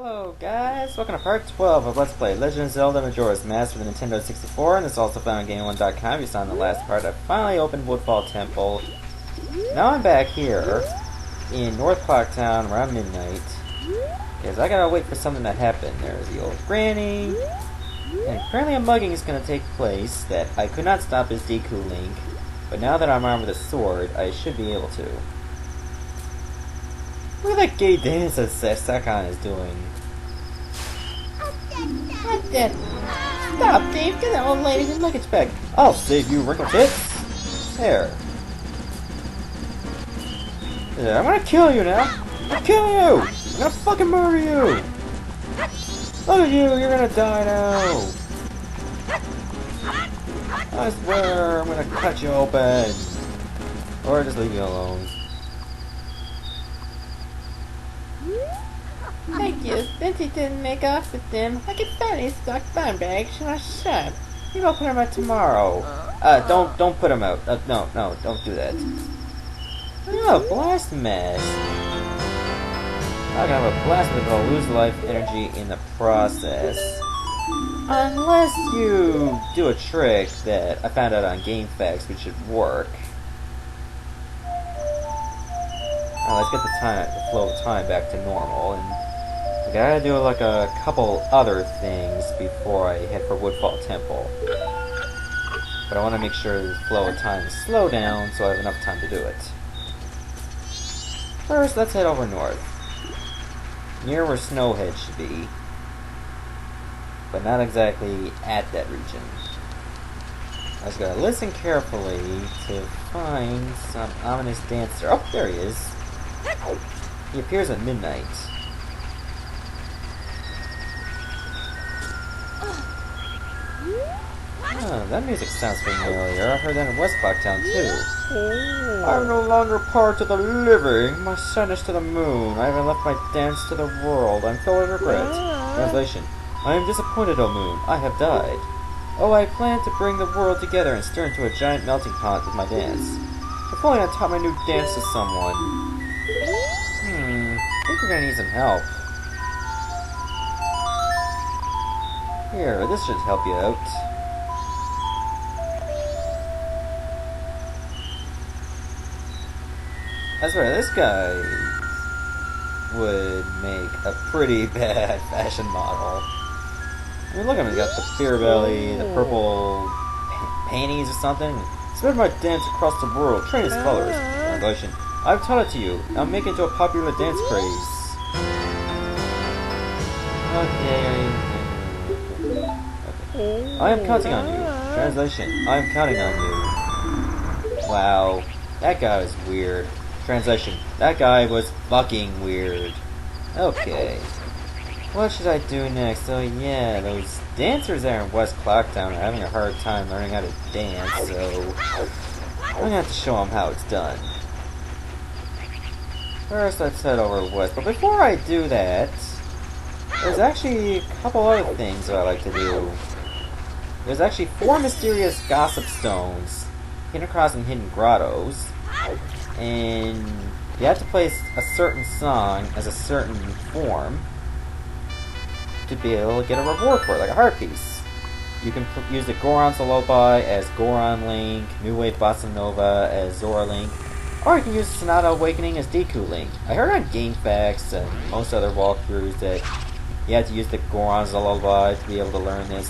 Hello guys, welcome to part 12 of Let's Play Legend of Zelda Majora's Mask for the Nintendo 64, and it's also found on Game1.com. You saw in the last part, I finally opened Woodfall Temple. Now I'm back here in North Clocktown around midnight, because I gotta wait for something to happen. There's the old granny, and apparently a mugging is gonna take place that I could not stop as Deku Link, but now that I'm armed with a sword, I should be able to. Look at that gay dance that Sakon is doing. What the? Stop, Dave! Get that old lady's luggage bag. I'll save you, wrinkle tits. There. There. I'm gonna kill you now. I'm gonna kill you. I'm gonna fucking murder you. Look at you. You're gonna die now. I swear, I'm gonna cut you open, or just leave you alone. Thank you. Since he didn't make off with them, I can find his stock bond bags in our shop. Maybe I'll put him out tomorrow. Don't put him out. No, don't do that. Oh, blast mask. I'm gonna have a blast, but I'll lose life energy in the process. Unless you do a trick that I found out on GameFAQs, which should work. Let's get the flow of time back to normal, and I gotta do like a couple other things before I head for Woodfall Temple. But I want to make sure the flow of time is slowed down so I have enough time to do it. First, let's head over north, near where Snowhead should be, but not exactly at that region. I just gotta listen carefully to find some ominous dancer. Oh, there he is. He appears at midnight. Oh, that music sounds familiar. I heard that in West Clocktown too. I'm no longer part of the living. My sun is to the moon. I haven't left my dance to the world. I'm filled with regret. Translation: I am disappointed, O moon. I have died. Oh, I planned to bring the world together and stir into a giant melting pot with my dance. If only I taught my new dance to someone. I think we're gonna need some help. Here, this should help you out. I swear, this guy would make a pretty bad fashion model. I mean, look at him, he's got the beer belly, the purple panties or something. Spread my dance across the world, train its colors. Translation: I've taught it to you. Now make it into a popular dance craze. Okay. I am counting on you. Translation: I am counting on you. Wow. That guy was weird. Translation: that guy was fucking weird. Okay. What should I do next? Oh yeah, those dancers there in West Clocktown are having a hard time learning how to dance, so I'm gonna have to show them how it's done. First, let's head over west. But before I do that, there's actually a couple other things that I like to do. There's actually 4 mysterious gossip stones hidden across in hidden grottos, and you have to place a certain song as a certain form to be able to get a reward for it, like a heart piece. You can use the Goron's Lullaby as Goron Link, New Wave Bossa Nova as Zora Link, or you can use Sonata Awakening as Deku Link. I heard on GameFAQs and most other walkthroughs that you have to use the Goron's Lullaby to be able to learn this,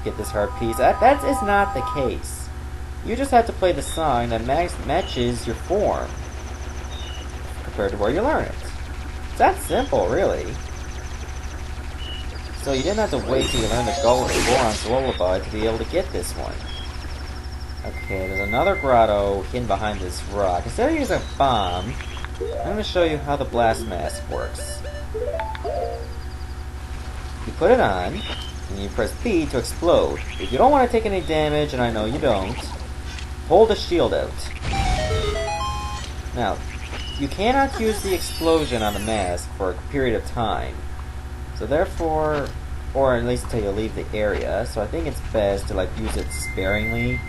get this heart piece. That is not the case. You just have to play the song that matches your form compared to where you learn it. It's that simple, really. So you didn't have to wait till you learn the Goron's Lullaby to be able to get this one. Okay, there's another grotto hidden behind this rock. Instead of using a bomb, I'm going to show you how the blast mask works. You put it on, and you press B to explode. If you don't want to take any damage, and I know you don't, hold the shield out. Now, you cannot use the explosion on the mask for a period of time. So therefore, or at least until you leave the area, so I think it's best to like use it sparingly.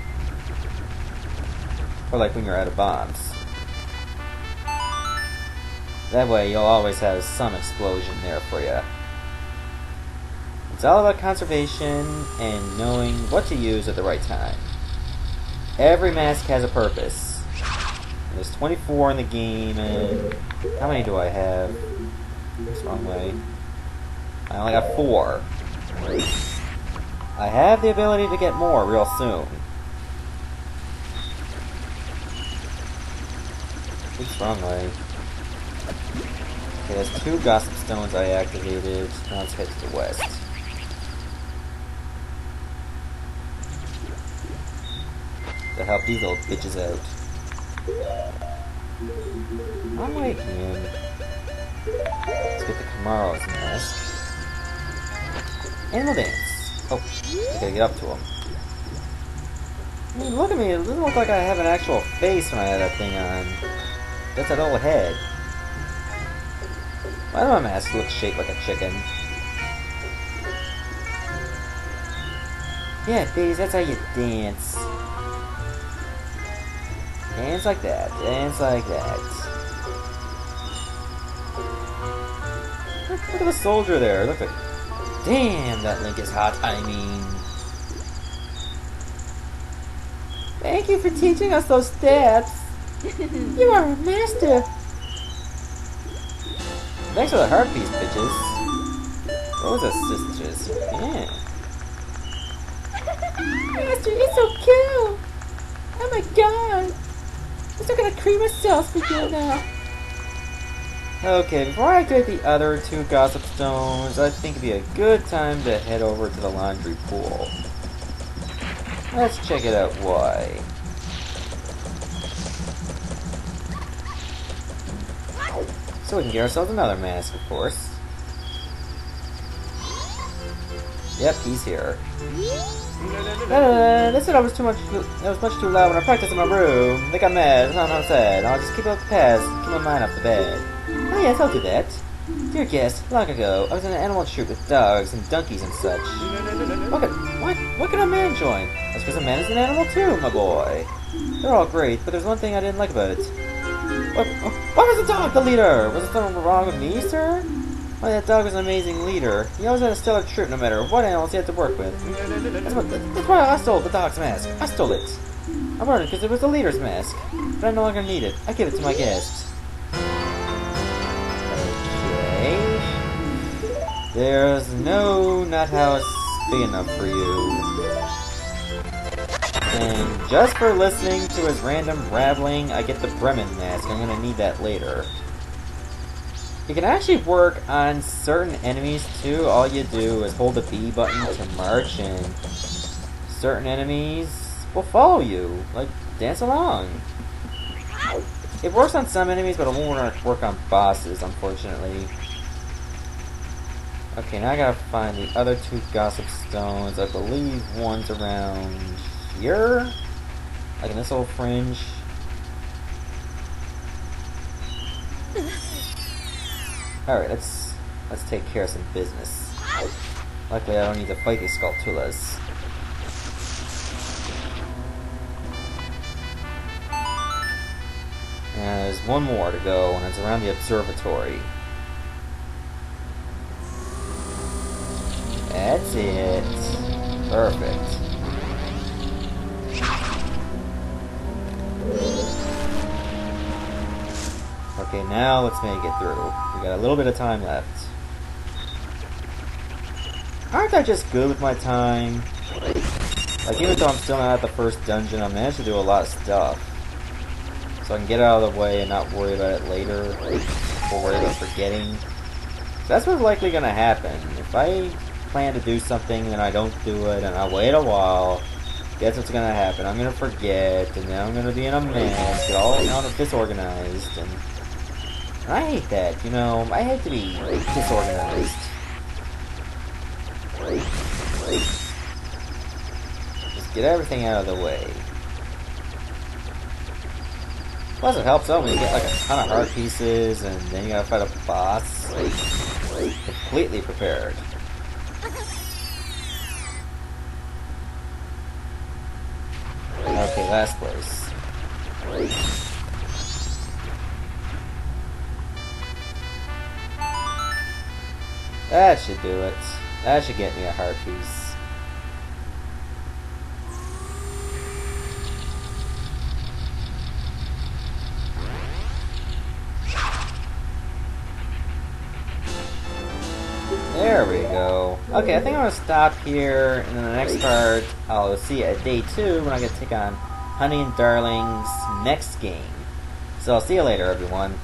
Or like when you're out of bombs. That way you'll always have some explosion there for you. It's all about conservation and knowing what to use at the right time. Every mask has a purpose. And there's 24 in the game, and how many do I have? That's the wrong way. I only got 4. I have the ability to get more real soon. Oops, wrong way. Okay, there's 2 gossip stones I activated. Now let's head to the west. To help these little bitches out. Wrong way again. Let's get the Kamaro's mask. Animal dance. Oh, I gotta get up to him. I mean, look at me, it doesn't look like I have an actual face when I have that thing on. That's that old head. Why does my mask look shaped like a chicken? Yeah, babies, that's how you dance. Dance like that, dance like that. Look at the soldier there, look at... Damn, that Link is hot, I mean... Thank you for teaching us those steps. You are a master. Thanks for the heart piece, bitches. What was a sisters? Yeah. Master, it's so cool. Oh my god. I'm still gonna cream myself for you now. Okay, before I activate the other 2 gossip stones, I think it'd be a good time to head over to the laundry pool. Let's check it out why. So we can get ourselves another mask, of course. Yep, he's here. They said I was much too loud when I practiced in my room. They got mad, that's not sad. I'll just keep up the past, keep my mind off the bed. Oh yes, I'll do that. Dear guest, long ago, I was in an animal troupe with dogs and donkeys and such. What can a man join? That's because a man is an animal too, my boy. They're all great, but there's one thing I didn't like about it. Why was the dog the leader? Was there something wrong with me, sir? Why, that dog was an amazing leader. He always had a stellar troop no matter what animals he had to work with. That's why I stole the dog's mask. I stole it. I wanted it because it was the leader's mask. But I no longer need it. I give it to my guest. Okay. There's no nut house big enough for you. And just for listening to his random rattling, I get the Bremen mask. I'm gonna need that later. You can actually work on certain enemies too. All you do is hold the B button to march, and certain enemies will follow you. Like, dance along. It works on some enemies, but it won't work on bosses, unfortunately. Okay, now I gotta find the other 2 gossip stones. I believe one's around here? Like in this old fringe. Alright, let's take care of some business. Luckily I don't need to fight these Skulltulas. And there's one more to go, and it's around the observatory. That's it. Perfect. Okay, now let's make it through. We got a little bit of time left. Aren't I just good with my time? Like, even though I'm still not at the first dungeon, I managed to do a lot of stuff. So I can get it out of the way and not worry about it later, or worry about forgetting. So that's what's likely going to happen. If I plan to do something and then I don't do it, and I wait a while, guess what's going to happen? I'm going to forget, and then I'm going to be in a mess, get all kind of disorganized, and I hate that, you know, I hate to be disorganized. Just get everything out of the way. Plus it helps out when you get like a ton of heart pieces and then you gotta fight a boss. Completely prepared. Okay, last place. That should do it. That should get me a heart piece. There we go. Okay, I think I'm gonna stop here, and in the next part, I'll see you at day 2 when I get to take on Honey and Darling's next game. So I'll see you later, everyone.